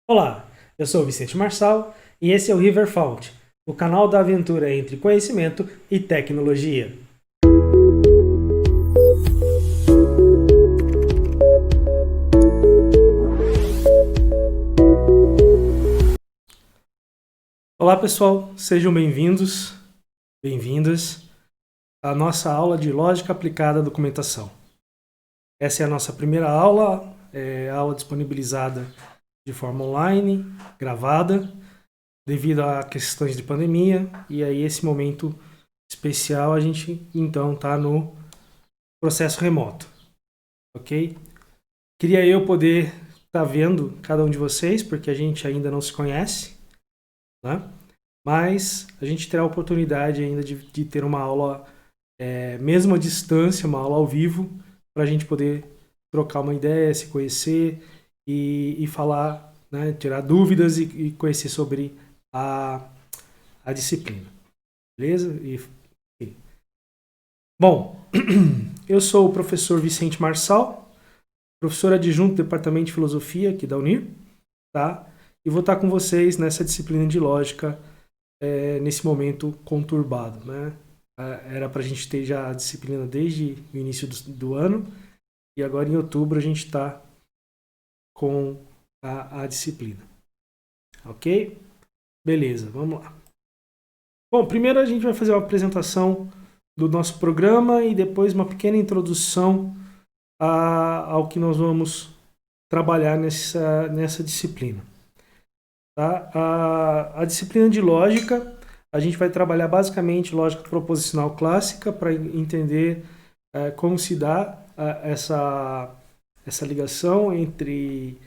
Olá, eu sou o Vicente Marçal e esse é o Riverfount, o canal da aventura entre conhecimento e tecnologia. Olá pessoal, sejam bem-vindos, bem-vindas à nossa aula de Lógica Aplicada à Documentação. Essa é a nossa primeira aula, aula disponibilizada de forma online, gravada, devido a questões de pandemia, e aí esse momento especial a gente então está no processo remoto, ok? Queria eu poder estar vendo cada um de vocês, porque a gente ainda não se conhece, né? Mas a gente terá a oportunidade ainda de ter uma aula, mesmo à distância, uma aula ao vivo, para a gente poder trocar uma ideia, se conhecer e falar, né, tirar dúvidas e conhecer sobre a disciplina, beleza? Enfim. Bom, eu sou o professor Vicente Marçal, professor adjunto do Departamento de Filosofia aqui da Unir, tá? E vou estar com vocês nessa disciplina de lógica, nesse momento conturbado, né? Era para a gente ter já a disciplina desde o início do ano, e agora em outubro a gente está com a disciplina. Ok? Beleza, vamos lá. Bom, primeiro a gente vai fazer uma apresentação do nosso programa e depois uma pequena introdução ao que nós vamos trabalhar nessa disciplina. Tá? A disciplina de lógica, a gente vai trabalhar basicamente lógica proposicional clássica para entender como se dá essa ligação entre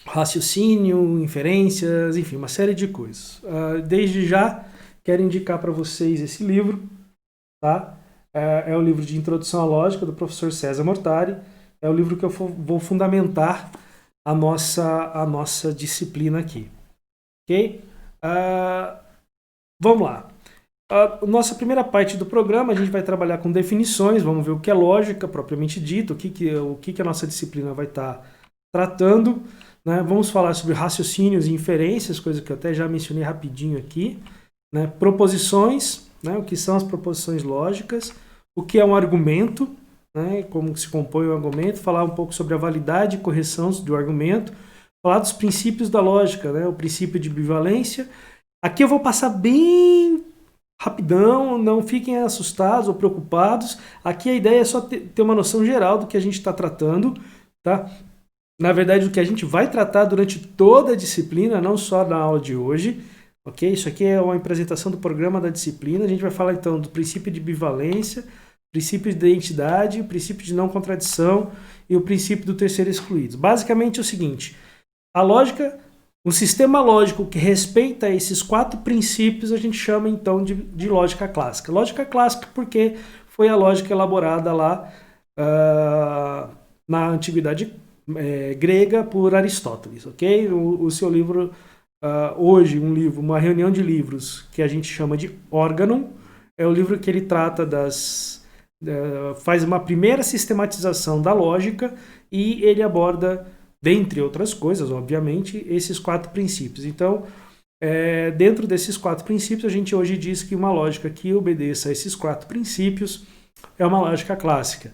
raciocínio, inferências, enfim, uma série de coisas. Desde já, quero indicar para vocês esse livro, tá? É o livro de Introdução à Lógica, do professor César Mortari. É o livro que eu vou fundamentar a nossa disciplina aqui. Ok? Vamos lá. Nossa primeira parte do programa, a gente vai trabalhar com definições, vamos ver o que é lógica propriamente dito, o que a nossa disciplina vai estar tratando. Né? Vamos falar sobre raciocínios e inferências, coisa que eu até já mencionei rapidinho aqui. Né? Proposições, né? O que são as proposições lógicas, o que é um argumento, né? Como se compõe o argumento, falar um pouco sobre a validade e correção do argumento, falar dos princípios da lógica, né? O princípio de bivalência. Aqui eu vou passar bem rapidão, não fiquem assustados ou preocupados. Aqui a ideia é só ter uma noção geral do que a gente está tratando, tá? Na verdade, o que a gente vai tratar durante toda a disciplina, não só na aula de hoje, ok? Isso aqui é uma apresentação do programa da disciplina. A gente vai falar então do princípio de bivalência, princípio de identidade, o princípio de não contradição e o princípio do terceiro excluído. Basicamente é o seguinte: a lógica, um sistema lógico que respeita esses 4 princípios, a gente chama então de lógica clássica. Lógica clássica porque foi a lógica elaborada lá na antiguidade grega por Aristóteles, ok? O seu livro, hoje, uma reunião de livros que a gente chama de Organum, é o livro que ele trata faz uma primeira sistematização da lógica e ele aborda, dentre outras coisas, obviamente, esses 4 princípios. Então, dentro desses 4 princípios, a gente hoje diz que uma lógica que obedeça a esses 4 princípios é uma lógica clássica.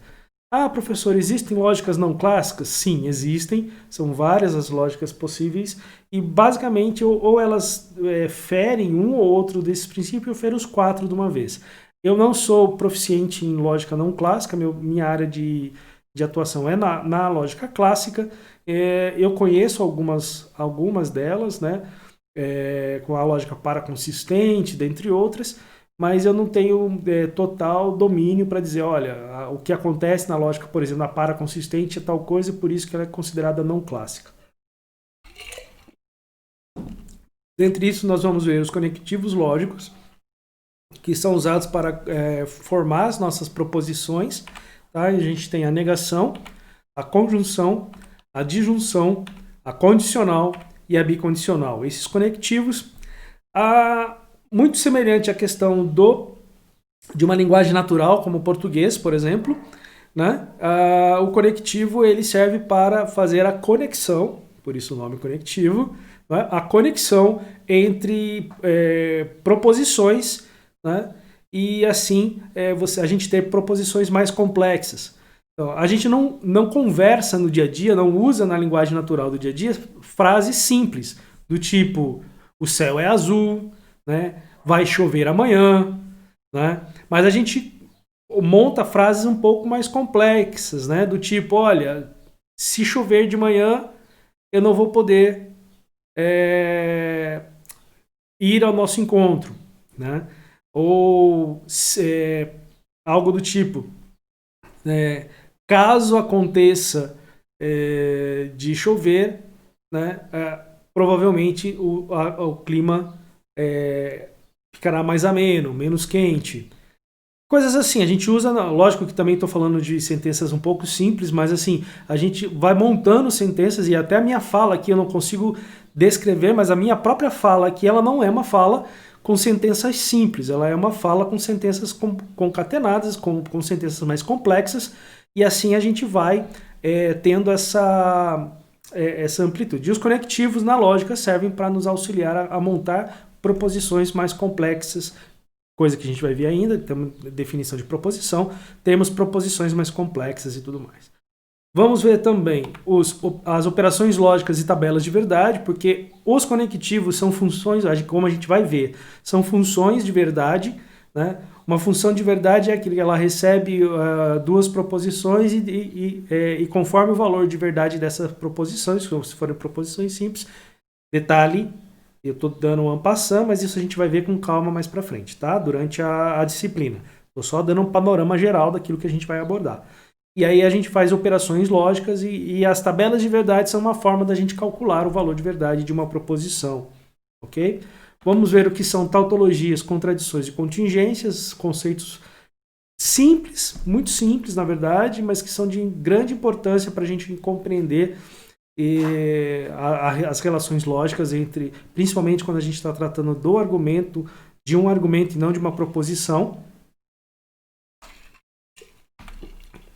Professor, existem lógicas não clássicas? Sim, existem. São várias as lógicas possíveis e, basicamente, ou elas ferem um ou outro desses princípios ou ferem os 4 de uma vez. Eu não sou proficiente em lógica não clássica, minha área de atuação é na lógica clássica. Eu conheço algumas delas, né? Com a lógica paraconsistente, dentre outras, mas eu não tenho total domínio para dizer, olha, o que acontece na lógica, por exemplo, na paraconsistente é tal coisa, e por isso que ela é considerada não clássica. Dentre isso, nós vamos ver os conectivos lógicos, que são usados para formar as nossas proposições. Tá? A gente tem a negação, a conjunção, a disjunção, a condicional e a bicondicional. Esses conectivos, muito semelhante à questão de uma linguagem natural, como o português, por exemplo, né? O conectivo ele serve para fazer a conexão por isso o nome conectivo, né? A conexão entre proposições, né? E assim a gente ter proposições mais complexas. Então, a gente não conversa no dia a dia, não usa na linguagem natural do dia a dia frases simples, do tipo, o céu é azul, né? Vai chover amanhã, né? Mas a gente monta frases um pouco mais complexas, né? Do tipo, olha, se chover de manhã, eu não vou poder ir ao nosso encontro, né? Ou algo do tipo, caso aconteça de chover, né? Provavelmente o clima ficará mais ameno, menos quente. Coisas assim, a gente usa, lógico que também estou falando de sentenças um pouco simples, mas assim, a gente vai montando sentenças e até a minha fala aqui eu não consigo descrever, mas a minha própria fala aqui, ela não é uma fala com sentenças simples, ela é uma fala com sentenças concatenadas, com sentenças mais complexas, e assim a gente vai tendo essa amplitude. E os conectivos na lógica servem para nos auxiliar a montar proposições mais complexas, coisa que a gente vai ver ainda, temos definição de proposição, temos proposições mais complexas e tudo mais. Vamos ver também as operações lógicas e tabelas de verdade, porque os conectivos são funções, como a gente vai ver, são funções de verdade, né? Uma função de verdade é aquilo que ela recebe duas proposições e conforme o valor de verdade dessas proposições, se forem proposições simples, detalhe, eu estou dando um en passant, mas isso a gente vai ver com calma mais para frente, tá? Durante a disciplina. Estou só dando um panorama geral daquilo que a gente vai abordar. E aí a gente faz operações lógicas e as tabelas de verdade são uma forma da gente calcular o valor de verdade de uma proposição, ok? Vamos ver o que são tautologias, contradições e contingências, conceitos simples, muito simples na verdade, mas que são de grande importância para a gente compreender as relações lógicas entre, principalmente quando a gente está tratando do argumento, de um argumento e não de uma proposição.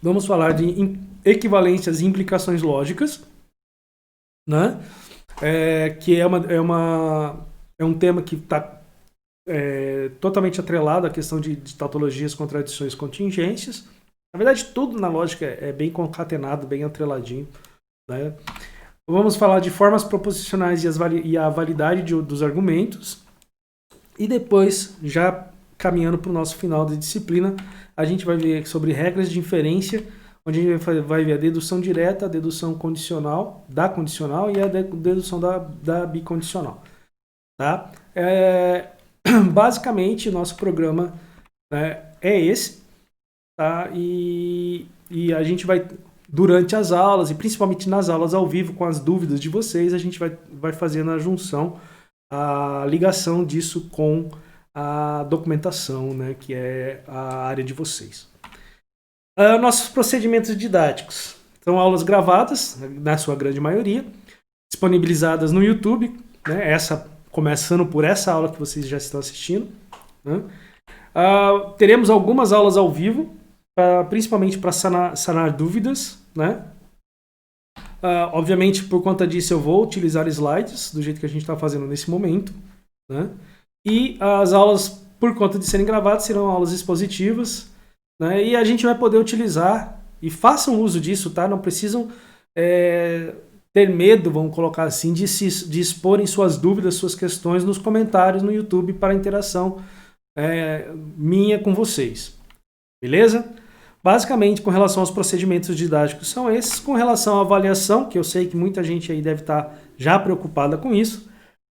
Vamos falar de equivalências e implicações lógicas, né? Que é um tema que está totalmente atrelado à questão de tautologias, contradições, contingências. Na verdade, tudo na lógica é bem concatenado, bem atreladinho, né? Vamos falar de formas proposicionais e a validade dos argumentos. E depois, já caminhando para o nosso final da disciplina, a gente vai ver sobre regras de inferência, onde a gente vai ver a dedução direta, a dedução condicional, da condicional e a dedução da bicondicional. Tá? Basicamente, nosso programa é esse. Tá? E a gente vai, durante as aulas, e principalmente nas aulas ao vivo, com as dúvidas de vocês, a gente vai fazendo a junção, a ligação disso com a documentação, né, que é a área de vocês. Nossos procedimentos didáticos são aulas gravadas, na sua grande maioria, disponibilizadas no YouTube, né, começando por essa aula que vocês já estão assistindo, né. Teremos algumas aulas ao vivo, principalmente para sanar dúvidas, né. Obviamente, por conta disso, eu vou utilizar slides, do jeito que a gente está fazendo nesse momento, né. E as aulas, por conta de serem gravadas, serão aulas expositivas, né? E a gente vai poder utilizar, e façam uso disso, tá? Não precisam ter medo, vamos colocar assim, de exporem suas dúvidas, suas questões nos comentários no YouTube para a interação minha com vocês. Beleza? Basicamente, com relação aos procedimentos didáticos, são esses. Com relação à avaliação, que eu sei que muita gente aí deve estar já preocupada com isso,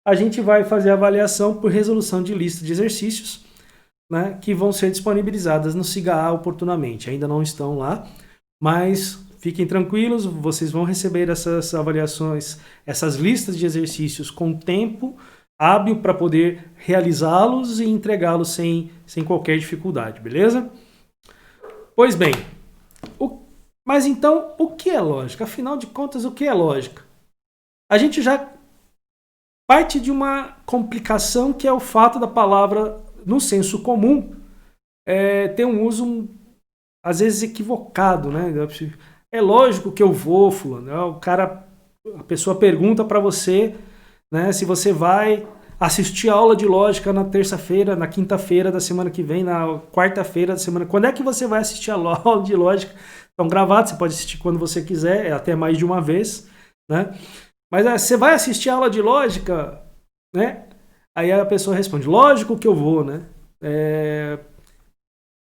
a gente vai fazer a avaliação por resolução de lista de exercícios, né, que vão ser disponibilizadas no SIGA oportunamente. Ainda não estão lá, mas fiquem tranquilos, vocês vão receber essas avaliações, essas listas de exercícios com tempo hábil para poder realizá-los e entregá-los sem qualquer dificuldade, beleza? Pois bem, mas então, o que é lógica? Afinal de contas, o que é lógica? A gente já parte de uma complicação que é o fato da palavra, no senso comum, ter um uso, às vezes, equivocado, né? É lógico que eu vou, fulano. O cara a pessoa pergunta para você, né, se você vai assistir a aula de lógica na terça-feira, na quinta-feira da semana que vem, na quarta-feira da semana. Quando é que você vai assistir a aula de lógica? Estão gravados, você pode assistir quando você quiser, até mais de uma vez, né? Mas você vai assistir a aula de lógica, né? Aí a pessoa responde, lógico que eu vou, né?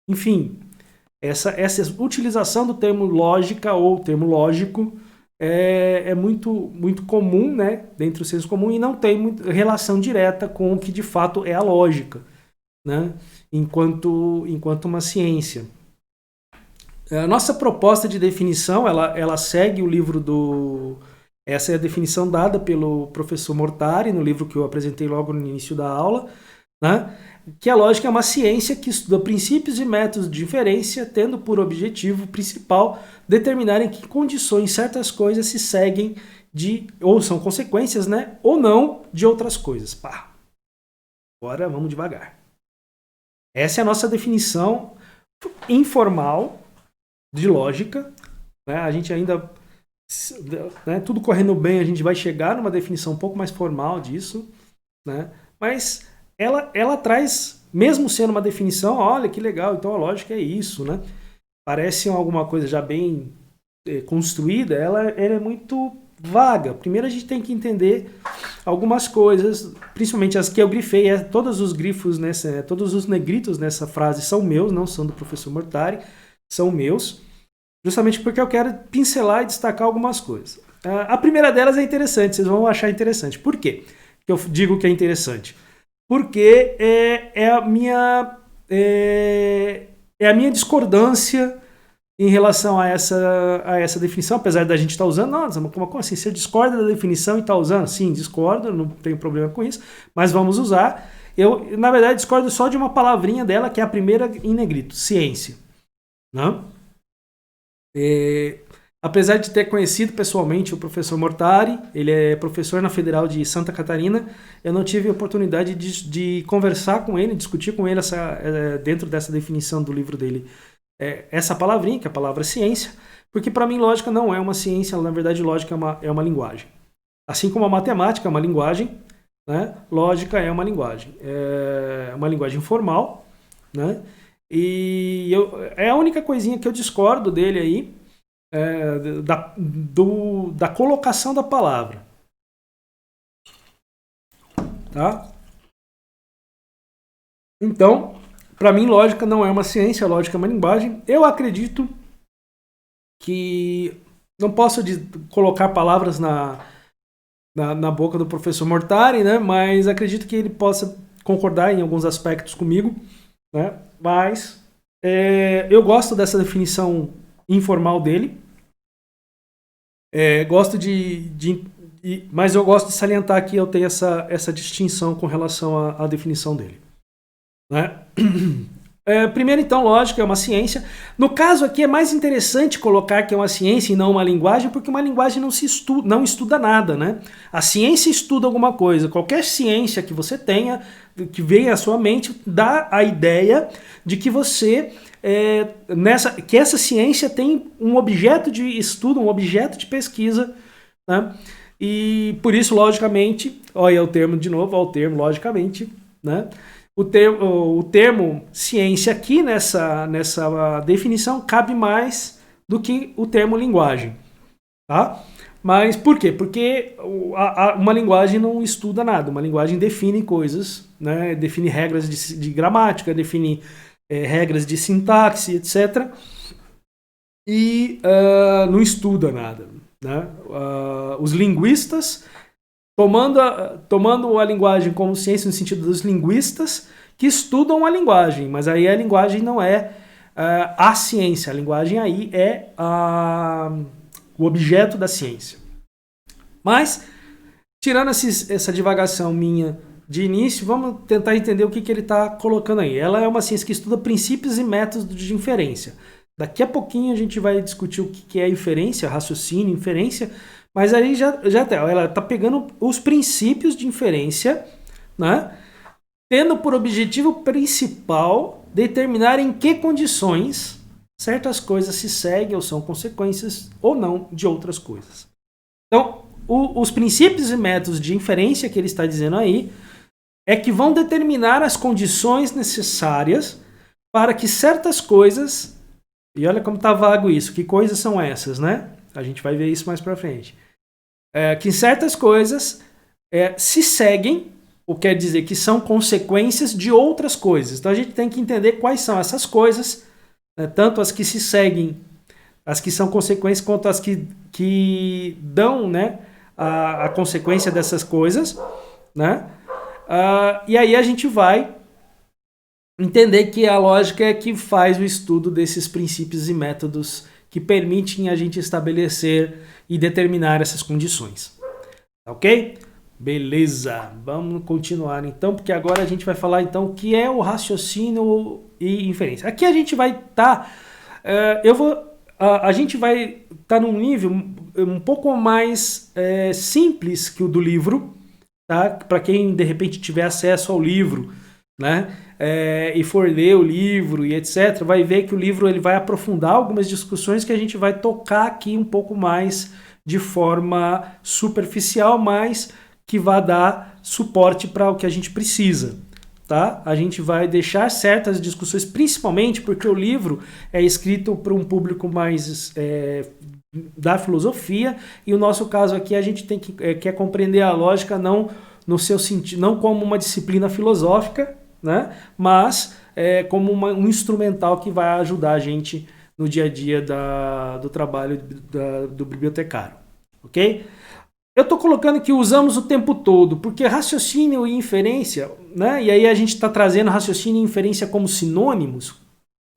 Enfim, essa utilização do termo lógica ou termo lógico é muito comum, né, dentro do senso comum, e não tem relação direta com o que de fato é a lógica, né, enquanto uma ciência. A nossa proposta de definição, ela segue o livro do... Essa é a definição dada pelo professor Mortari, no livro que eu apresentei logo no início da aula, né, que a lógica é uma ciência que estuda princípios e métodos de inferência, tendo por objetivo principal determinar em que condições certas coisas se seguem ou são consequências, né, ou não, de outras coisas. Pá. Agora vamos devagar. Essa é a nossa definição informal de lógica, né? A gente ainda, né, tudo correndo bem, a gente vai chegar numa definição um pouco mais formal disso, né? Mas ela traz, mesmo sendo uma definição, olha que legal, então a lógica é isso, né? Parece alguma coisa já bem construída, ela é muito vaga. Primeiro a gente tem que entender algumas coisas, principalmente as que eu grifei, todos os grifos, todos os negritos nessa frase são meus, não são do professor Mortari, são meus, justamente porque eu quero pincelar e destacar algumas coisas. A primeira delas é interessante, vocês vão achar interessante. Por quê que eu digo que é interessante? Porque é a minha discordância em relação a essa definição, apesar da gente estar usando. Nossa, como assim? Você discorda da definição e está usando? Sim, discordo, não tenho problema com isso, mas vamos usar. Eu, na verdade, discordo só de uma palavrinha dela, que é a primeira em negrito, ciência. Não? Apesar de ter conhecido pessoalmente o professor Mortari, ele é professor na Federal de Santa Catarina, eu não tive a oportunidade de conversar com ele, discutir com ele dentro dessa definição do livro dele, essa palavrinha, que é a palavra ciência, porque para mim lógica não é uma ciência, na verdade lógica é uma linguagem. Assim como a matemática é uma linguagem, né? Lógica é uma linguagem formal, né? E é a única coisinha que eu discordo dele aí, da colocação da palavra, tá? Então, para mim, lógica não é uma ciência, lógica é uma linguagem. Eu acredito que não posso colocar palavras na boca do professor Mortari, né? Mas acredito que ele possa concordar em alguns aspectos comigo, né? Mas eu gosto dessa definição informal dele. Gosto mas eu gosto de salientar que eu tenho essa distinção com relação à definição dele, né? Primeiro, então, lógica é uma ciência. No caso aqui é mais interessante colocar que é uma ciência e não uma linguagem, porque uma linguagem não estuda nada, né? A ciência estuda alguma coisa. Qualquer ciência que você tenha, que venha à sua mente, dá a ideia de que você... que essa ciência tem um objeto de estudo, um objeto de pesquisa, né? E por isso, logicamente, olha o termo de novo, olha o termo, logicamente, né? O termo ciência aqui nessa definição cabe mais do que o termo linguagem, tá? Mas por quê? Porque uma linguagem não estuda nada, uma linguagem define coisas, né? Define regras de gramática, define regras de sintaxe, etc. E não estuda nada, né? Os linguistas, tomando a linguagem como ciência no sentido dos linguistas que estudam a linguagem, mas aí a linguagem não é a ciência, a linguagem aí é o objeto da ciência. Mas, tirando essa divagação minha de início, vamos tentar entender o que ele está colocando aí. Ela é uma ciência que estuda princípios e métodos de inferência. Daqui a pouquinho a gente vai discutir o que é inferência, raciocínio, inferência, mas aí ela está pegando os princípios de inferência, né? Tendo por objetivo principal determinar em que condições certas coisas se seguem ou são consequências ou não de outras coisas. Então, os princípios e métodos de inferência que ele está dizendo aí é que vão determinar as condições necessárias para que certas coisas, e olha como está vago isso, que coisas são essas, né? A gente vai ver isso mais para frente. Que certas coisas se seguem, o que quer dizer que são consequências de outras coisas. Então a gente tem que entender quais são essas coisas, né? Tanto as que se seguem, as que são consequências, quanto as que dão, né, a consequência dessas coisas, né? E aí a gente vai entender que a lógica é que faz o estudo desses princípios e métodos que permitem a gente estabelecer e determinar essas condições. Ok? Beleza, vamos continuar então, porque agora a gente vai falar então o que é o raciocínio e inferência. Aqui a gente vai estar, a gente vai estar num nível um pouco mais simples que o do livro, tá? Para quem de repente tiver acesso ao livro, né? E for ler o livro e etc, vai ver que o livro ele vai aprofundar algumas discussões que a gente vai tocar aqui um pouco mais de forma superficial, mas que vai dar suporte para o que a gente precisa, tá? A gente vai deixar certas discussões, principalmente porque o livro é escrito para um público mais da filosofia, e o nosso caso aqui a gente tem que quer compreender a lógica não no seu sentido, não como uma disciplina filosófica, né? Mas como um instrumental que vai ajudar a gente no dia a dia do trabalho do bibliotecário, ok? Eu estou colocando que usamos o tempo todo, porque raciocínio e inferência, né? E aí a gente está trazendo raciocínio e inferência como sinônimos,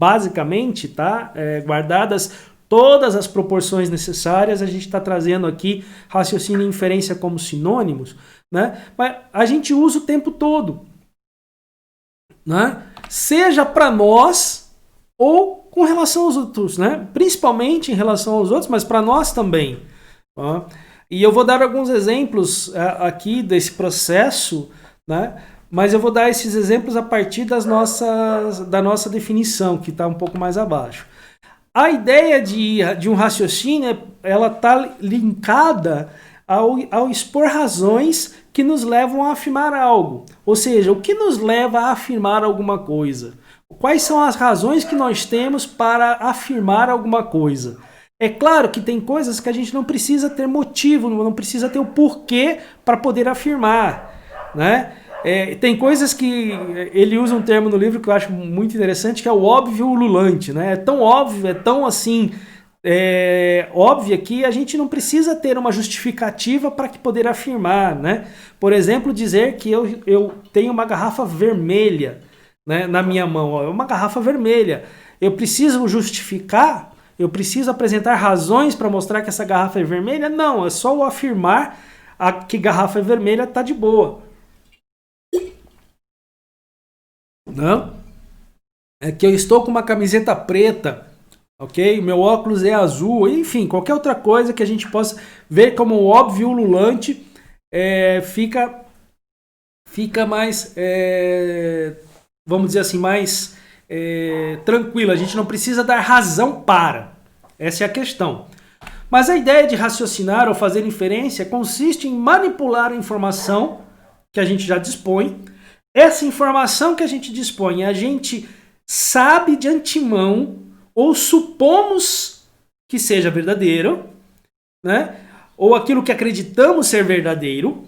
basicamente, tá? Guardadas todas as proporções necessárias, a gente está trazendo aqui raciocínio e inferência como sinônimos, né? Mas a gente usa o tempo todo, né? Seja para nós ou com relação aos outros, né? Principalmente em relação aos outros, mas para nós também. Tá? E eu vou dar alguns exemplos aqui desse processo, né? Mas eu vou dar esses exemplos a partir da nossa definição, que está um pouco mais abaixo. A ideia de um raciocínio, ela está linkada ao expor razões que nos levam a afirmar algo. Ou seja, o que nos leva a afirmar alguma coisa? Quais são as razões que nós temos para afirmar alguma coisa? É claro que tem coisas que a gente não precisa ter motivo, não precisa ter o porquê para poder afirmar, né? Tem coisas que ele usa um termo no livro que eu acho muito interessante, que é o óbvio ululante, né? É tão óbvio, é tão assim óbvia que a gente não precisa ter uma justificativa para poder afirmar, né? Por exemplo, dizer que eu tenho uma garrafa vermelha, né, na minha mão, é uma garrafa vermelha. Eu preciso justificar? Eu preciso apresentar razões para mostrar que essa garrafa é vermelha? Não, é só eu afirmar que garrafa é vermelha, tá de boa. Não? É que eu estou com uma camiseta preta, ok? Meu óculos é azul, enfim, qualquer outra coisa que a gente possa ver como óbvio ululante, fica mais, vamos dizer assim, mais tranquilo. A gente não precisa dar razão para. Essa é a questão. Mas a ideia de raciocinar ou fazer inferência consiste em manipular a informação que a gente já dispõe. Essa informação que a gente dispõe, a gente sabe de antemão ou supomos que seja verdadeiro, né? Ou aquilo que acreditamos ser verdadeiro,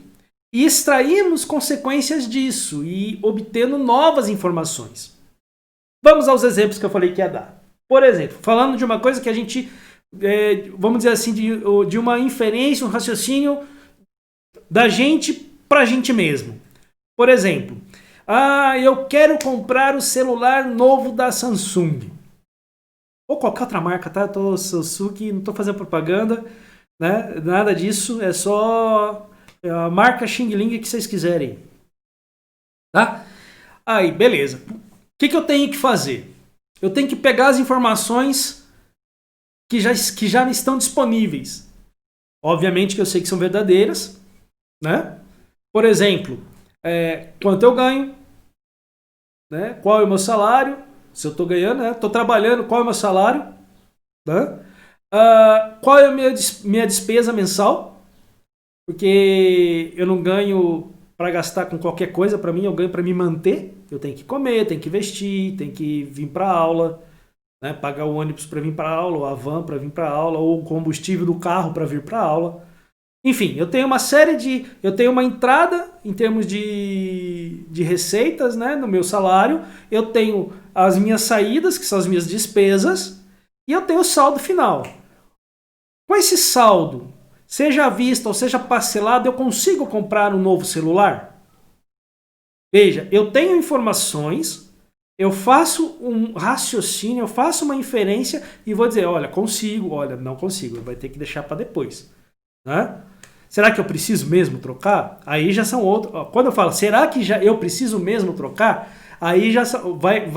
e extraímos consequências disso e obtendo novas informações. Vamos aos exemplos que eu falei que ia dar. Por exemplo, falando de uma coisa que a gente, vamos dizer assim, de uma inferência, um raciocínio da gente para a gente mesmo. Por exemplo, eu quero comprar o celular novo da Samsung. Ou qualquer outra marca, tá? Eu tô Samsung, não tô fazendo propaganda, né? Nada disso, é só a marca Xing Ling que vocês quiserem. Tá? Aí, beleza. O que eu tenho que fazer? Eu tenho que pegar as informações que já estão disponíveis. Obviamente que eu sei que são verdadeiras, né? Por exemplo, quanto eu ganho, né? Qual é o meu salário? Se eu estou ganhando, né? Estou trabalhando, qual é o meu salário? Né? Qual é a minha despesa mensal? porque eu não ganho para gastar com qualquer coisa para mim, eu ganho para me manter. Eu tenho que comer, tenho que vestir, tenho que vir para aula, né? Pagar o ônibus para vir para aula, ou a van para vir para aula, ou o combustível do carro para vir para aula. Enfim, eu tenho uma série de. Eu tenho uma entrada em termos de receitas, né, no meu salário. Eu tenho as minhas saídas, que são as minhas despesas. E eu tenho o saldo final. Com esse saldo, seja à vista ou seja parcelado, eu consigo comprar um novo celular? Veja, eu tenho informações, eu faço um raciocínio, eu faço uma inferência e vou dizer, olha, consigo, olha, não consigo, vai ter que deixar para depois. Né? Será que eu preciso mesmo trocar? Aí já são outros. Quando eu falo, será que já eu preciso mesmo trocar? Aí já vai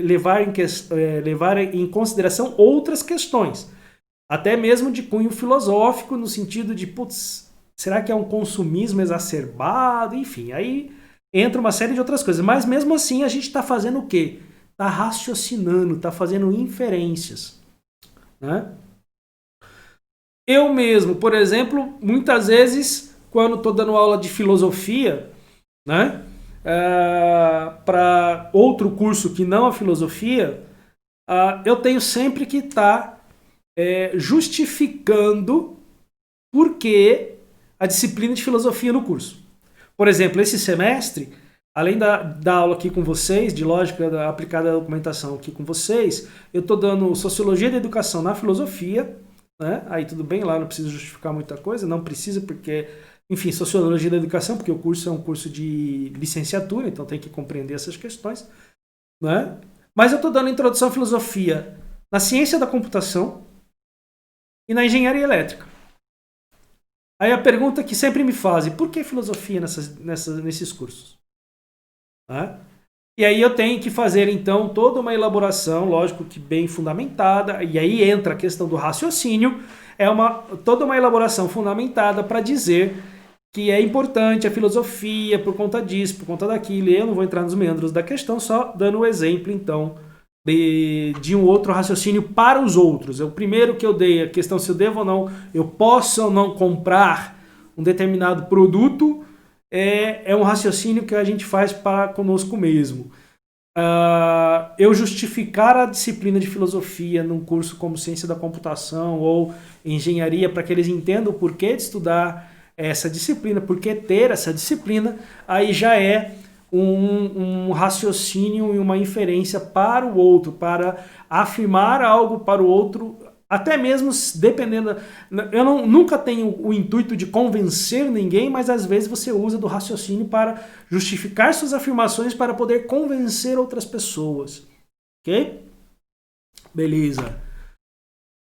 levar em consideração outras questões. Até mesmo de cunho filosófico, no sentido de, putz, será que é um consumismo exacerbado? Enfim, aí entra uma série de outras coisas. Mas mesmo assim a gente está fazendo o quê? Está raciocinando, está fazendo inferências. Né? Eu mesmo, por exemplo, muitas vezes, quando estou dando aula de filosofia, né, para outro curso que não a filosofia, eu tenho sempre que estar justificando por que a disciplina de filosofia no curso. Por exemplo, esse semestre, além da aula aqui com vocês, de lógica aplicada à documentação aqui com vocês, eu estou dando sociologia da educação na filosofia, né? Aí tudo bem, lá não precisa justificar muita coisa, não precisa porque, enfim, sociologia da educação, porque o curso é um curso de licenciatura, então tem que compreender essas questões, né? Mas eu estou dando introdução à filosofia na ciência da computação e na engenharia elétrica. Aí a pergunta que sempre me fazem, por que filosofia nesses cursos? Né? E aí eu tenho que fazer, então, toda uma elaboração, lógico que bem fundamentada, e aí entra a questão do raciocínio, toda uma elaboração fundamentada para dizer que é importante a filosofia por conta disso, por conta daquilo, e eu não vou entrar nos meandros da questão, só dando o exemplo, então, de um outro raciocínio para os outros. O primeiro que eu dei, a questão se eu devo ou não, eu posso ou não comprar um determinado produto, é um raciocínio que a gente faz para conosco mesmo. Eu justificar a disciplina de filosofia num curso como ciência da computação ou engenharia para que eles entendam o porquê de estudar essa disciplina, por que ter essa disciplina, aí já é um raciocínio e uma inferência para o outro, para afirmar algo para o outro, até mesmo dependendo. Eu nunca tenho o intuito de convencer ninguém, mas às vezes você usa do raciocínio para justificar suas afirmações para poder convencer outras pessoas. Ok? Beleza.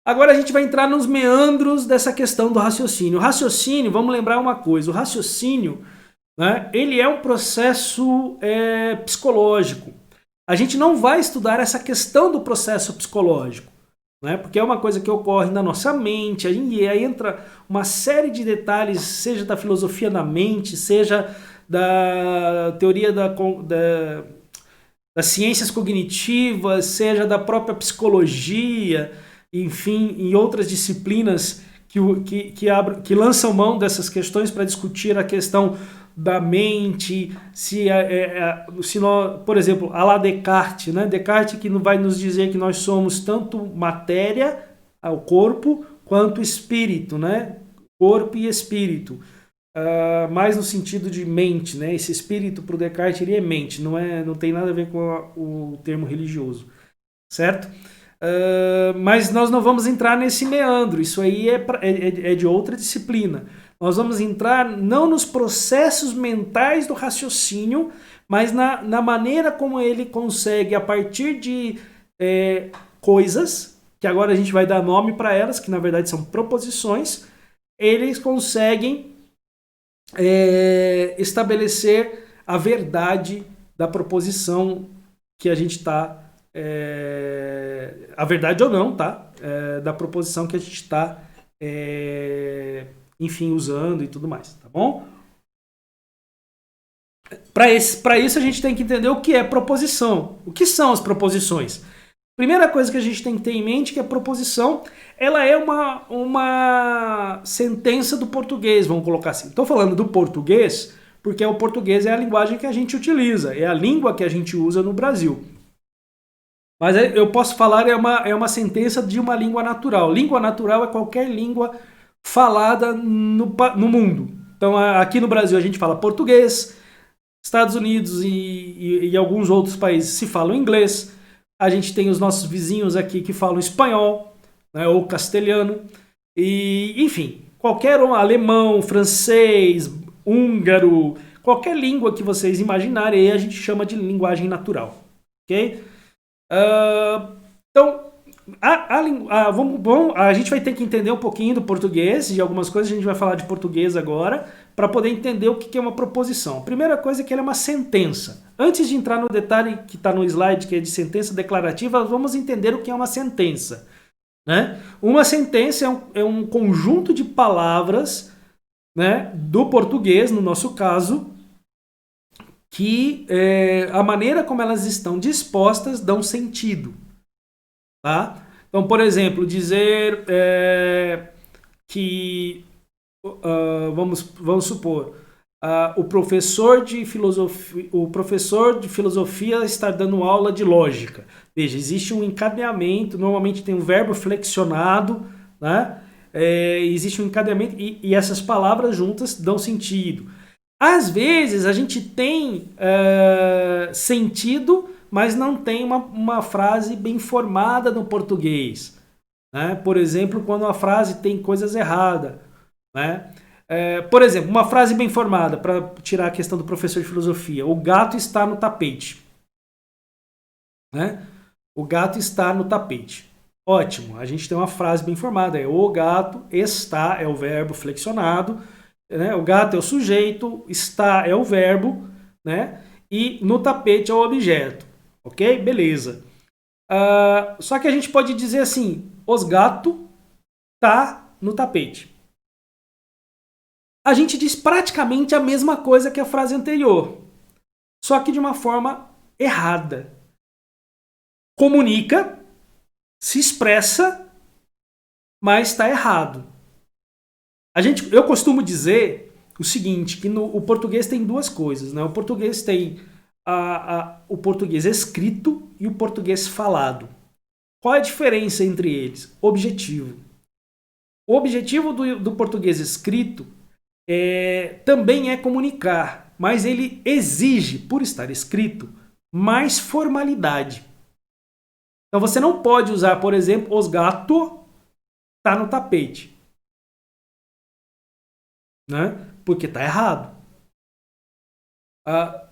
Agora a gente vai entrar nos meandros dessa questão do raciocínio. O raciocínio, vamos lembrar uma coisa, o raciocínio, né, ele é um processo psicológico. A gente não vai estudar essa questão do processo psicológico, né, porque é uma coisa que ocorre na nossa mente, e aí entra uma série de detalhes, seja da filosofia da mente, seja da teoria das ciências cognitivas, seja da própria psicologia, enfim, em outras disciplinas que lançam mão dessas questões para discutir a questão da mente, por exemplo, a lá Descartes, né? Descartes que vai nos dizer que nós somos tanto matéria, o corpo, quanto espírito, né? Corpo e espírito. Mais no sentido de mente, né? Esse espírito para o Descartes ele é mente, não tem nada a ver com o termo religioso, certo? Mas nós não vamos entrar nesse meandro, isso aí é de outra disciplina. Nós vamos entrar não nos processos mentais do raciocínio, mas na maneira como ele consegue, a partir de coisas, que agora a gente vai dar nome para elas, que na verdade são proposições, eles conseguem estabelecer a verdade da proposição que a gente está... a verdade ou não, tá? Da proposição que a gente está, enfim, usando e tudo mais, tá bom? Para isso a gente tem que entender o que é proposição. O que são as proposições? Primeira coisa que a gente tem que ter em mente é que a proposição ela é uma sentença do português, vamos colocar assim. Estou falando do português porque o português é a linguagem que a gente utiliza, é a língua que a gente usa no Brasil. Mas eu posso falar é uma sentença de uma língua natural. Língua natural é qualquer língua falada no mundo. Então aqui no Brasil a gente fala português, Estados Unidos e alguns outros países se falam inglês. A gente tem os nossos vizinhos aqui que falam espanhol, né, ou castelhano. E, enfim, qualquer alemão, francês, húngaro, qualquer língua que vocês imaginarem, aí a gente chama de linguagem natural. Ok? Então, a gente vai ter que entender um pouquinho do português, de algumas coisas a gente vai falar de português agora, para poder entender o que é uma proposição. A primeira coisa é que ela é uma sentença. Antes de entrar no detalhe que está no slide, que é de sentença declarativa, vamos entender o que é uma sentença. Né? Uma sentença é um conjunto de palavras, né, do português, no nosso caso, que a maneira como elas estão dispostas dão sentido. Tá? Então, por exemplo, dizer que, vamos supor, o professor de filosofia está dando aula de lógica. Veja, existe um encadeamento, normalmente tem um verbo flexionado, né? Existe um encadeamento e essas palavras juntas dão sentido. Às vezes a gente tem sentido, mas não tem uma frase bem formada no português. Né? Por exemplo, quando a frase tem coisas erradas. Né? Por exemplo, uma frase bem formada, para tirar a questão do professor de filosofia. O gato está no tapete. Né? O gato está no tapete. Ótimo, a gente tem uma frase bem formada. O gato está, é o verbo flexionado. Né? O gato é o sujeito, está é o verbo, né? E no tapete é o objeto. Ok? Beleza. Só que a gente pode dizer assim, os gatos tá no tapete. A gente diz praticamente a mesma coisa que a frase anterior, só que de uma forma errada. Comunica, se expressa, mas está errado. Eu costumo dizer o seguinte, que o português tem duas coisas. Né? O português tem o português escrito e o português falado. Qual é a diferença entre eles? Objetivo. O objetivo do português escrito também é comunicar, mas ele exige, por estar escrito, mais formalidade. Então você não pode usar, por exemplo, os gatos tá no tapete. Né? Porque está errado.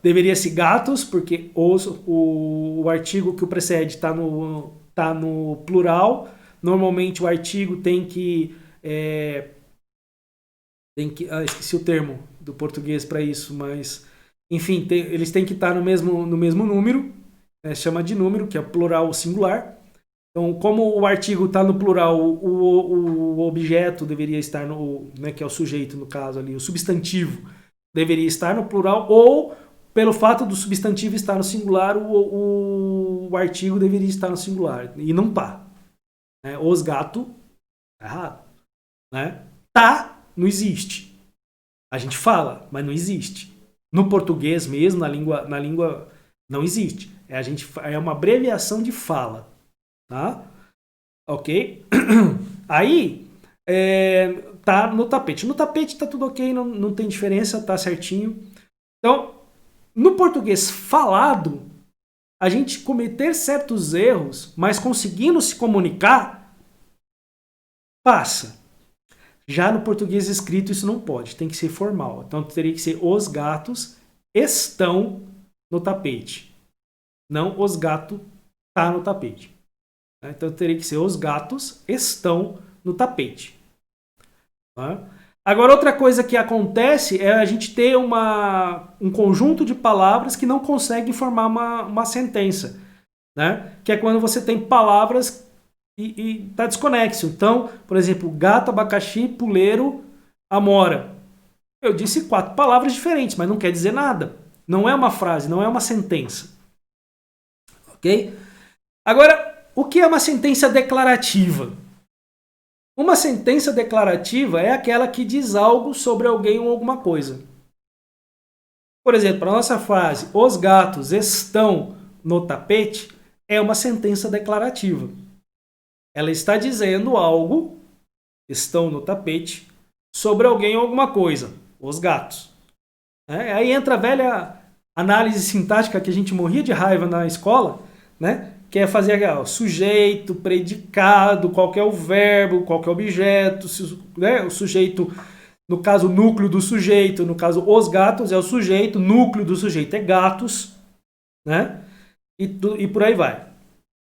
Deveria ser gatos, porque o artigo que o precede está no plural. Normalmente o artigo tem que esqueci o termo do português para isso, mas enfim, eles têm que estar no mesmo número, chama de número, que é plural ou singular. Então, como o artigo está no plural, o objeto deveria estar né, que é o sujeito no caso ali, o substantivo deveria estar no plural, ou pelo fato do substantivo estar no singular, o artigo deveria estar no singular, e não tá. Né? Os gatos, tá errado. Né? Tá, não existe. A gente fala, mas não existe. No português mesmo, na língua não existe. É uma abreviação de fala. Tá? Ok? Aí, tá no tapete. No tapete tá tudo ok, não tem diferença, tá certinho. Então, no português falado, a gente cometer certos erros, mas conseguindo se comunicar, passa. Já no português escrito isso não pode, tem que ser formal. Então teria que ser os gatos estão no tapete. Não os gatos tá no tapete. Então teria que ser os gatos estão no tapete. Agora outra coisa que acontece é a gente ter um conjunto de palavras que não consegue formar uma sentença. Né? Que é quando você tem palavras e está desconexo. Então, por exemplo, gato, abacaxi, puleiro, amora. Eu disse 4 palavras diferentes, mas não quer dizer nada. Não é uma frase, não é uma sentença. Ok? Agora, o que é uma sentença declarativa? Uma sentença declarativa é aquela que diz algo sobre alguém ou alguma coisa. Por exemplo, a nossa frase, os gatos estão no tapete, é uma sentença declarativa. Ela está dizendo algo, estão no tapete, sobre alguém ou alguma coisa, os gatos. Aí entra a velha análise sintática que a gente morria de raiva na escola, né? Que é fazer sujeito, predicado, qual que é o verbo, qual que é o objeto, né? O sujeito, no caso, o núcleo do sujeito, no caso, os gatos é o sujeito, núcleo do sujeito é gatos, né? E por aí vai,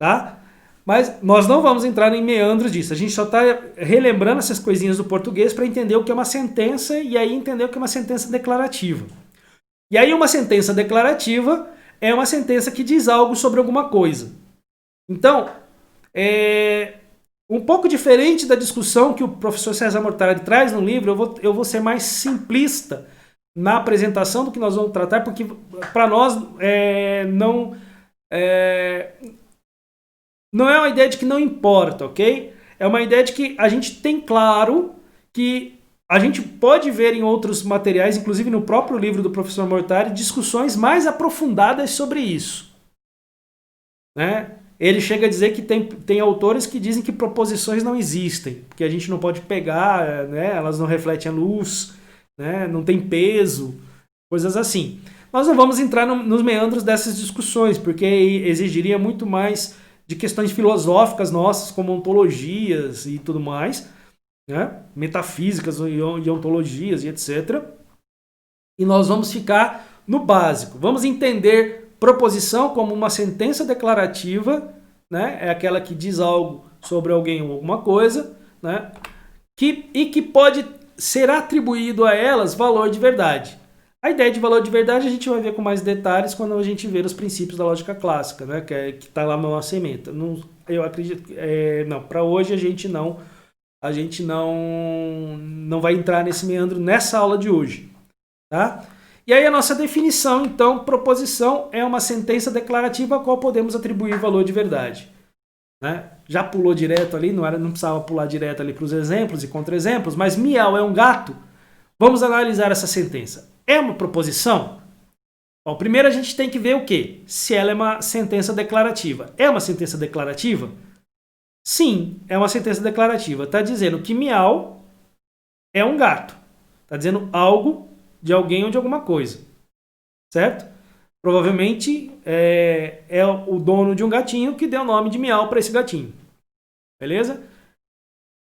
tá? Mas nós não vamos entrar em meandros disso. A gente só está relembrando essas coisinhas do português para entender o que é uma sentença e aí entender o que é uma sentença declarativa. E aí uma sentença declarativa é uma sentença que diz algo sobre alguma coisa. Então, é um pouco diferente da discussão que o professor César Mortari traz no livro, eu vou ser mais simplista na apresentação do que nós vamos tratar, porque para nós não é uma ideia de que não importa, ok? É uma ideia de que a gente tem claro que a gente pode ver em outros materiais, inclusive no próprio livro do professor Mortari, discussões mais aprofundadas sobre isso. Né? Ele chega a dizer que tem autores que dizem que proposições não existem, porque a gente não pode pegar, né? Elas não refletem a luz, né? Não tem peso, coisas assim. Nós não vamos entrar nos meandros dessas discussões, porque exigiria muito mais de questões filosóficas nossas, como ontologias e tudo mais, né? Metafísicas e ontologias e etc. E nós vamos ficar no básico. Vamos entender proposição como uma sentença declarativa, né? É aquela que diz algo sobre alguém ou alguma coisa, né? E que pode ser atribuído a elas valor de verdade. A ideia de valor de verdade a gente vai ver com mais detalhes quando a gente ver os princípios da lógica clássica, né? Que está lá na nossa ementa. Eu acredito, não, para hoje a gente não vai entrar nesse meandro nessa aula de hoje, tá? E aí a nossa definição, então, proposição é uma sentença declarativa a qual podemos atribuir valor de verdade. Né? Já pulou direto ali, não precisava pular direto ali para os exemplos e contra-exemplos, mas miau é um gato. Vamos analisar essa sentença. É uma proposição? Bom, primeiro a gente tem que ver o quê? Se ela é uma sentença declarativa. É uma sentença declarativa? Sim, é uma sentença declarativa. Está dizendo que miau é um gato. Está dizendo algo de alguém ou de alguma coisa. Certo? Provavelmente é o dono de um gatinho que deu o nome de miau para esse gatinho. Beleza?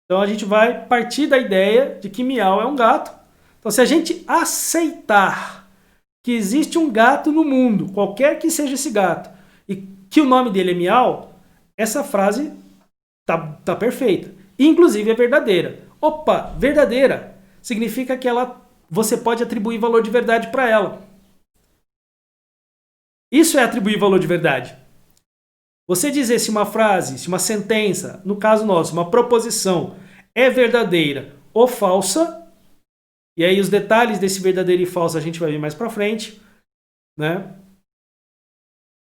Então a gente vai partir da ideia de que miau é um gato. Então se a gente aceitar que existe um gato no mundo, qualquer que seja esse gato, e que o nome dele é miau, essa frase tá perfeita. Inclusive é verdadeira. Opa, verdadeira significa que você pode atribuir valor de verdade para ela. Isso é atribuir valor de verdade. Você dizer se uma frase, se uma sentença, no caso nosso, uma proposição, é verdadeira ou falsa, e aí os detalhes desse verdadeiro e falso a gente vai ver mais para frente, né?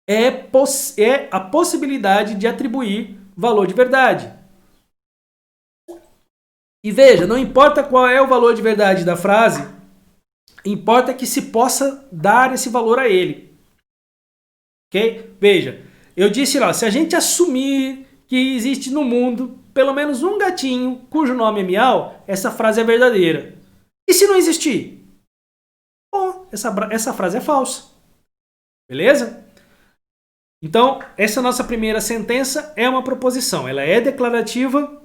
É a possibilidade de atribuir valor de verdade. E veja, não importa qual é o valor de verdade da frase, importa que se possa dar esse valor a ele. Ok? Veja, eu disse lá, se a gente assumir que existe no mundo pelo menos um gatinho cujo nome é miau, essa frase é verdadeira. E se não existir? Bom, essa frase é falsa. Beleza? Então, essa nossa primeira sentença é uma proposição. Ela é declarativa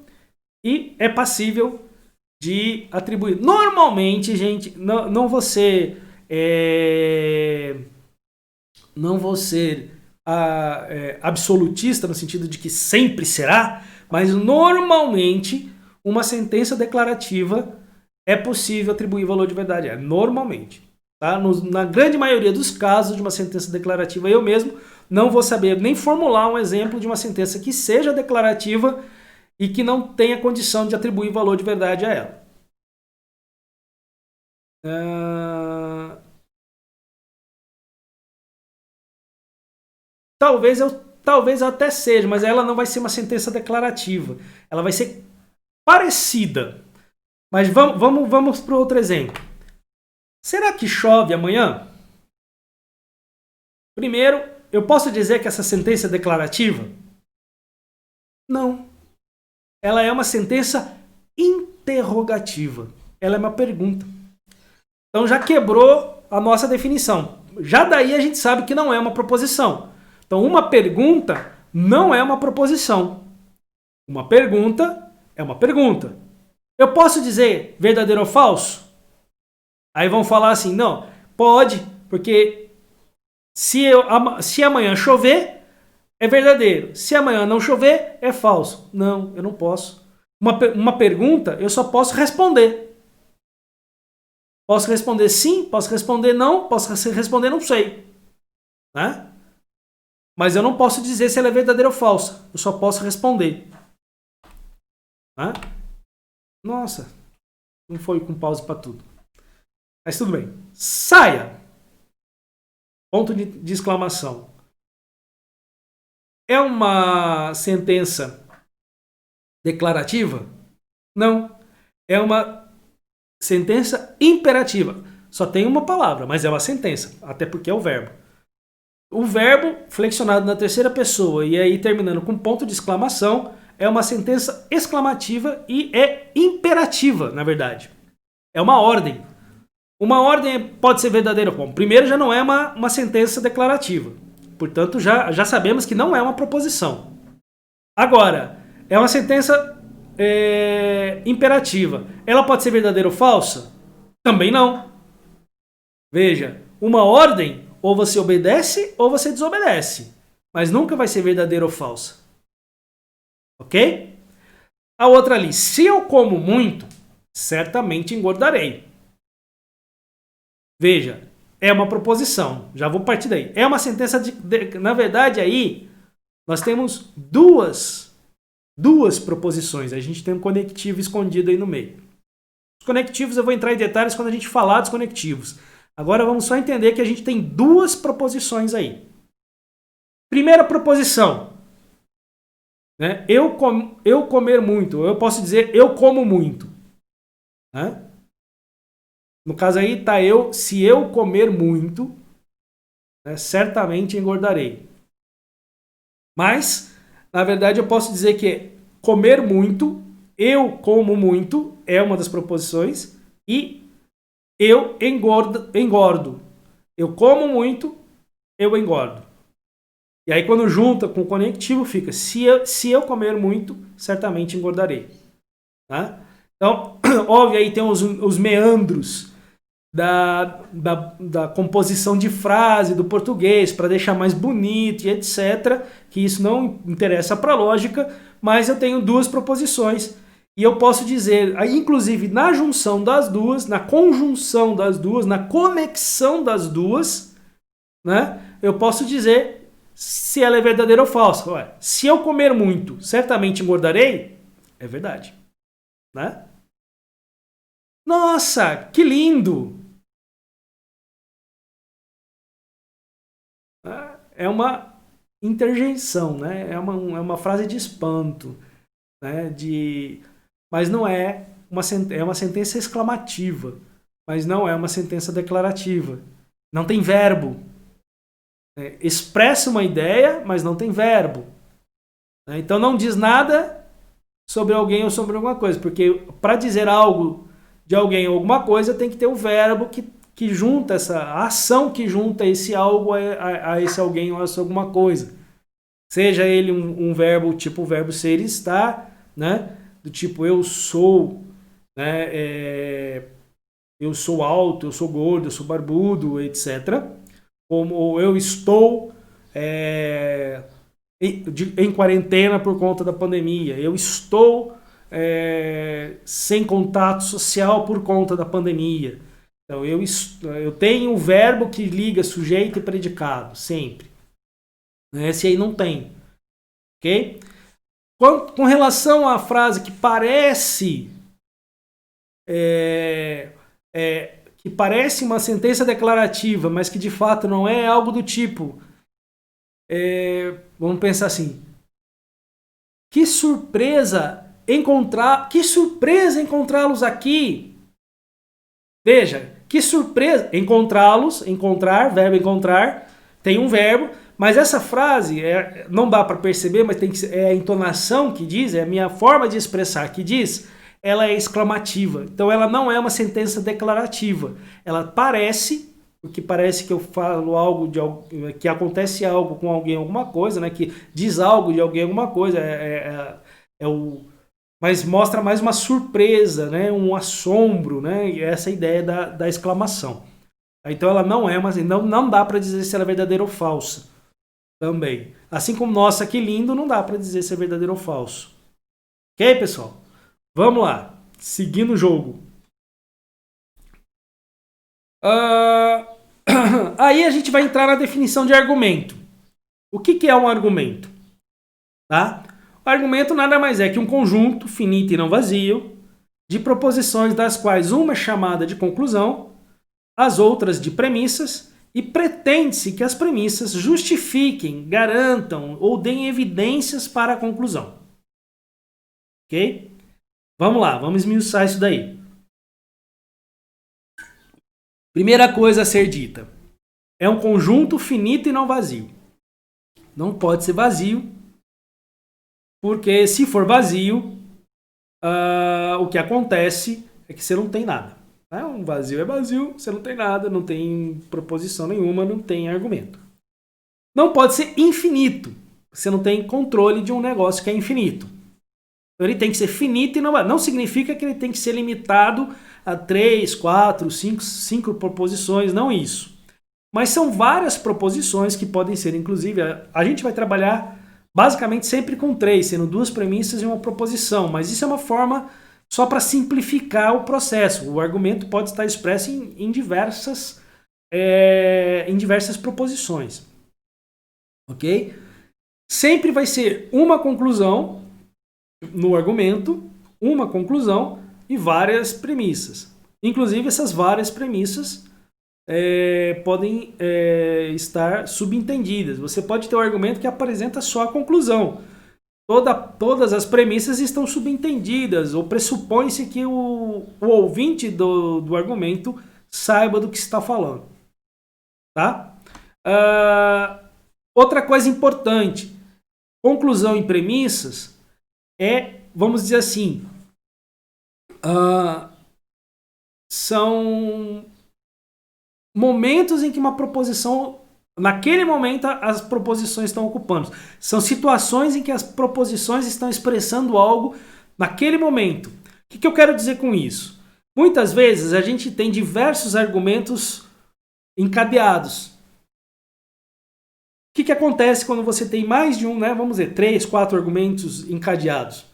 e é passível de atribuir. Normalmente, gente, não vou ser absolutista no sentido de que sempre será, mas normalmente uma sentença declarativa é possível atribuir valor de verdade. Normalmente. Tá? Na grande maioria dos casos de uma sentença declarativa, eu mesmo não vou saber nem formular um exemplo de uma sentença que seja declarativa e que não tenha condição de atribuir valor de verdade a ela. Talvez talvez até seja, mas ela não vai ser uma sentença declarativa. Ela vai ser parecida. Mas vamos para outro exemplo. Será que chove amanhã? Primeiro, eu posso dizer que essa sentença é declarativa? Não. Ela é uma sentença interrogativa. Ela é uma pergunta. Então já quebrou a nossa definição. Já daí a gente sabe que não é uma proposição. Então uma pergunta não é uma proposição. Uma pergunta é uma pergunta. Eu posso dizer verdadeiro ou falso? Aí vão falar assim, não, pode, porque se amanhã chover, é verdadeiro. Se amanhã não chover, é falso. Não, eu não posso. Uma pergunta, eu só posso responder. Posso responder sim, posso responder não, posso responder não sei. Né? Mas eu não posso dizer se ela é verdadeira ou falsa. Eu só posso responder. Né? Nossa, não foi com pause para tudo. Mas tudo bem. Saia! Ponto de exclamação. É uma sentença declarativa? Não. É uma sentença imperativa. Só tem uma palavra, mas é uma sentença. Até porque é o verbo. O verbo flexionado na terceira pessoa e aí terminando com ponto de exclamação é uma sentença exclamativa e é imperativa, na verdade. É uma ordem. Uma ordem pode ser verdadeira. Bom, primeiro já não é uma sentença declarativa. Portanto, já sabemos que não é uma proposição. Agora, é uma sentença imperativa. Ela pode ser verdadeira ou falsa? Também não. Veja, uma ordem ou você obedece ou você desobedece. Mas nunca vai ser verdadeira ou falsa. Ok? A outra ali, se eu como muito, certamente engordarei. Veja, é uma proposição. Já vou partir daí. É uma sentença na verdade, aí nós temos duas proposições. A gente tem um conectivo escondido aí no meio. Os conectivos eu vou entrar em detalhes quando a gente falar dos conectivos. Agora vamos só entender que a gente tem duas proposições aí. Primeira proposição. Né? Eu comer muito. Eu posso dizer eu como muito. Né? No caso aí está se eu comer muito, né, certamente engordarei. Mas, na verdade, eu posso dizer que comer muito, eu como muito, é uma das proposições, e eu engordo. Eu como muito, eu engordo. E aí quando junta com o conectivo fica, se eu comer muito, certamente engordarei. Tá? Então, óbvio, aí tem os meandros da composição de frase do português para deixar mais bonito e etc. Que isso não interessa para a lógica, mas eu tenho duas proposições e eu posso dizer, aí, inclusive na junção das duas, na conjunção das duas, na conexão das duas, né, eu posso dizer se ela é verdadeira ou falsa. Ué, se eu comer muito, certamente engordarei? É verdade. Né? Nossa, que lindo! É uma interjeição, né? É uma frase de espanto, né? Mas não é uma sentença exclamativa, mas não é uma sentença declarativa. Não tem verbo. Expressa uma ideia, mas não tem verbo. Né? Então não diz nada sobre alguém ou sobre alguma coisa, porque para dizer algo de alguém ou alguma coisa tem que ter o verbo que junta a ação que junta esse algo a esse alguém ou a essa alguma coisa. Seja ele um verbo tipo o verbo ser e estar, né? Do tipo eu sou, né? Eu sou alto, eu sou gordo, eu sou barbudo, etc. Como eu estou em quarentena por conta da pandemia. Eu estou sem contato social por conta da pandemia. Então, eu tenho o verbo que liga sujeito e predicado, sempre. Esse aí não tem. Ok? Com relação à frase que parece uma sentença declarativa, mas que de fato não é algo do tipo Vamos pensar assim. Que surpresa encontrá-los aqui. Veja, que surpresa encontrá-los, encontrar, verbo encontrar, tem um verbo, mas essa frase não dá para perceber, mas é a entonação que diz, é a minha forma de expressar que diz, ela é exclamativa. Então ela não é uma sentença declarativa. Ela parece, porque parece que eu falo algo que acontece algo com alguém, alguma coisa, né? Que diz algo de alguém, alguma coisa. Mas mostra mais uma surpresa, né? Um assombro, né? E essa é a ideia da exclamação. Então ela não é, mas não dá para dizer se ela é verdadeira ou falsa. Também. Assim como, nossa, que lindo, não dá para dizer se é verdadeiro ou falso. Ok, pessoal? Vamos lá. Seguindo o jogo. Aí a gente vai entrar na definição de argumento. O que é um argumento? Tá? O argumento nada mais é que um conjunto finito e não vazio de proposições das quais uma é chamada de conclusão, as outras de premissas, e pretende-se que as premissas justifiquem, garantam ou deem evidências para a conclusão. Ok? Vamos lá, vamos esmiuçar isso daí. Primeira coisa a ser dita. É um conjunto finito e não vazio. Não pode ser vazio, porque se for vazio, o que acontece é que você não tem nada. Um vazio é vazio, você não tem nada, não tem proposição nenhuma, não tem argumento. Não pode ser infinito, você não tem controle de um negócio que é infinito. Então ele tem que ser finito e não significa que ele tem que ser limitado a 3, 4, 5 proposições, não isso. Mas são várias proposições que podem ser, inclusive, a gente vai trabalhar basicamente sempre com 3, sendo 2 premissas e uma proposição, mas isso é uma forma só para simplificar o processo. O argumento pode estar expresso em diversas proposições. Ok? Sempre vai ser uma conclusão no argumento, uma conclusão e várias premissas. Inclusive, essas várias premissas podem estar subentendidas. Você pode ter um argumento que apresenta só a conclusão. Todas as premissas estão subentendidas, ou pressupõe-se que o ouvinte do argumento saiba do que se está falando. Tá? Outra coisa importante, conclusão e premissas vamos dizer assim, são momentos em que uma proposição, naquele momento as proposições estão ocupando. São situações em que as proposições estão expressando algo naquele momento. O que eu quero dizer com isso? Muitas vezes a gente tem diversos argumentos encadeados. O que acontece quando você tem mais de um, né? Vamos dizer, 3, 4 argumentos encadeados?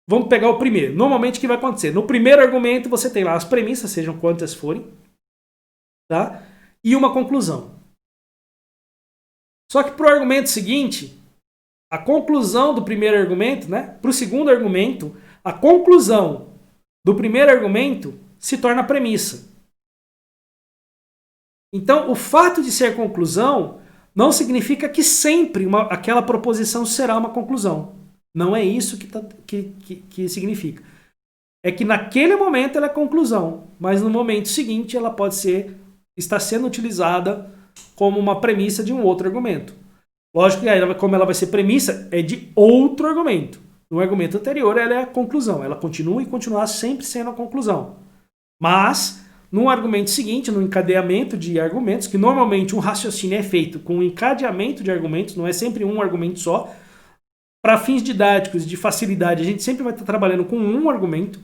Vamos pegar o primeiro. Normalmente o que vai acontecer? No primeiro argumento você tem lá as premissas, sejam quantas forem, tá? E uma conclusão. Só que para o argumento seguinte, a conclusão do primeiro argumento, né? Para o segundo argumento, a conclusão do primeiro argumento se torna premissa. Então, o fato de ser conclusão não significa que sempre aquela proposição será uma conclusão. Não é isso que significa. É que naquele momento ela é conclusão, mas no momento seguinte ela pode estar sendo utilizada como uma premissa de um outro argumento. Lógico que como ela vai ser premissa, é de outro argumento. No argumento anterior ela é a conclusão. Ela continua e continuará sempre sendo a conclusão. Mas, no argumento seguinte, no encadeamento de argumentos, que normalmente um raciocínio é feito com um encadeamento de argumentos, não é sempre um argumento só. Para fins didáticos, de facilidade, a gente sempre vai estar trabalhando com um argumento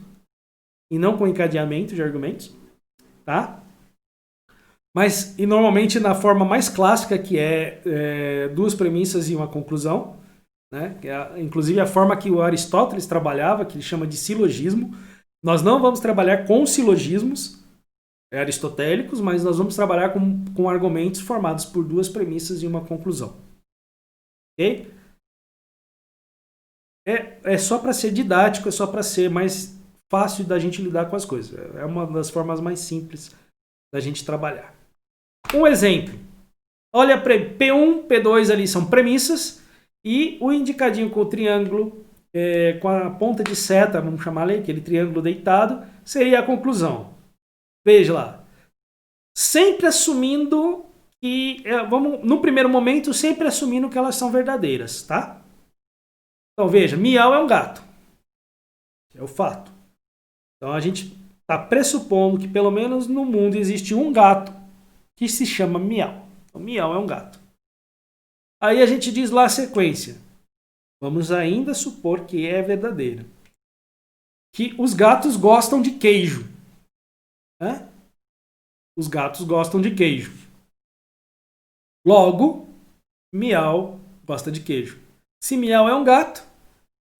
e não com encadeamento de argumentos, tá? E normalmente na forma mais clássica, que é 2 premissas e uma conclusão, né? Que inclusive a forma que o Aristóteles trabalhava, que ele chama de silogismo. Nós não vamos trabalhar com silogismos aristotélicos, mas nós vamos trabalhar com argumentos formados por 2 premissas e uma conclusão. Ok? É só para ser didático, é só para ser mais fácil da gente lidar com as coisas. É uma das formas mais simples da gente trabalhar. Um exemplo. Olha, P1, P2 ali são premissas, e o indicadinho com o triângulo, com a ponta de seta, vamos chamar ali, aquele triângulo deitado, seria a conclusão. Veja lá. Sempre assumindo que, vamos, no primeiro momento, sempre assumindo que elas são verdadeiras, tá? Então veja, Miau é um gato. É o fato. Então a gente está pressupondo que pelo menos no mundo existe um gato que se chama Miau. Então, Miau é um gato. Aí a gente diz lá a sequência. Vamos ainda supor que é verdadeira. Que os gatos gostam de queijo. Né? Os gatos gostam de queijo. Logo, Miau gosta de queijo. Se Miau é um gato,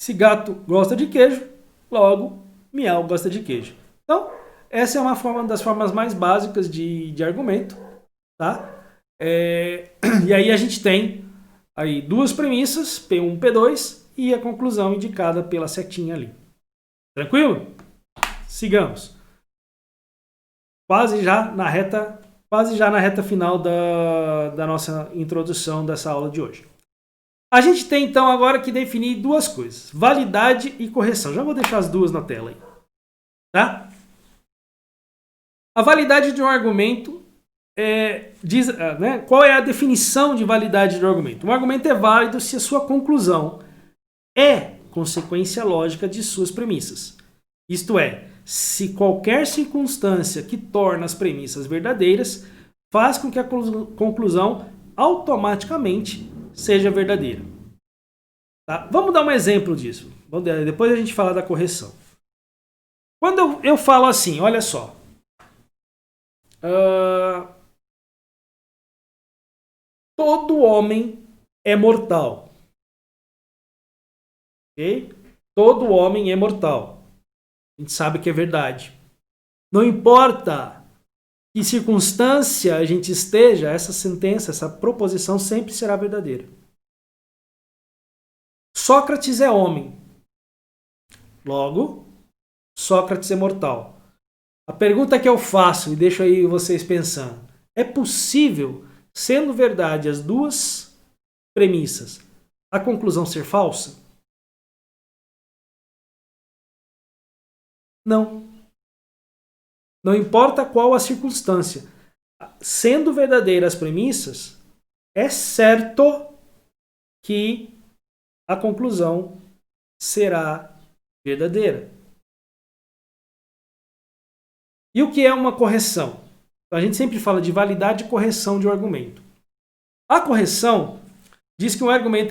se gato gosta de queijo, logo, Miau gosta de queijo. Então, essa é uma das formas mais básicas de argumento. Tá? E aí a gente tem aí duas premissas, P1, P2, e a conclusão indicada pela setinha ali. Tranquilo? Sigamos. Quase já na reta final da nossa introdução dessa aula de hoje. A gente tem então agora que definir duas coisas, validade e correção. Já vou deixar as duas na tela aí. Tá? A validade de um argumento diz, né, qual é a definição de validade do argumento? Um argumento é válido se a sua conclusão é consequência lógica de suas premissas. Isto é, se qualquer circunstância que torna as premissas verdadeiras faz com que a conclusão automaticamente seja verdadeira. Tá? Vamos dar um exemplo disso. Depois a gente fala da correção. Quando eu falo assim, olha só. Todo homem é mortal. Ok? Todo homem é mortal. A gente sabe que é verdade. Não importa que circunstância a gente esteja, essa sentença, essa proposição sempre será verdadeira. Sócrates é homem. Logo, Sócrates é mortal. A pergunta que eu faço, e deixo aí vocês pensando, é possível, sendo verdade as duas premissas, a conclusão ser falsa? Não. Não importa qual a circunstância. Sendo verdadeiras as premissas, é certo que a conclusão será verdadeira. E o que é uma correção? A gente sempre fala de validade e correção de um argumento. A correção diz que um argumento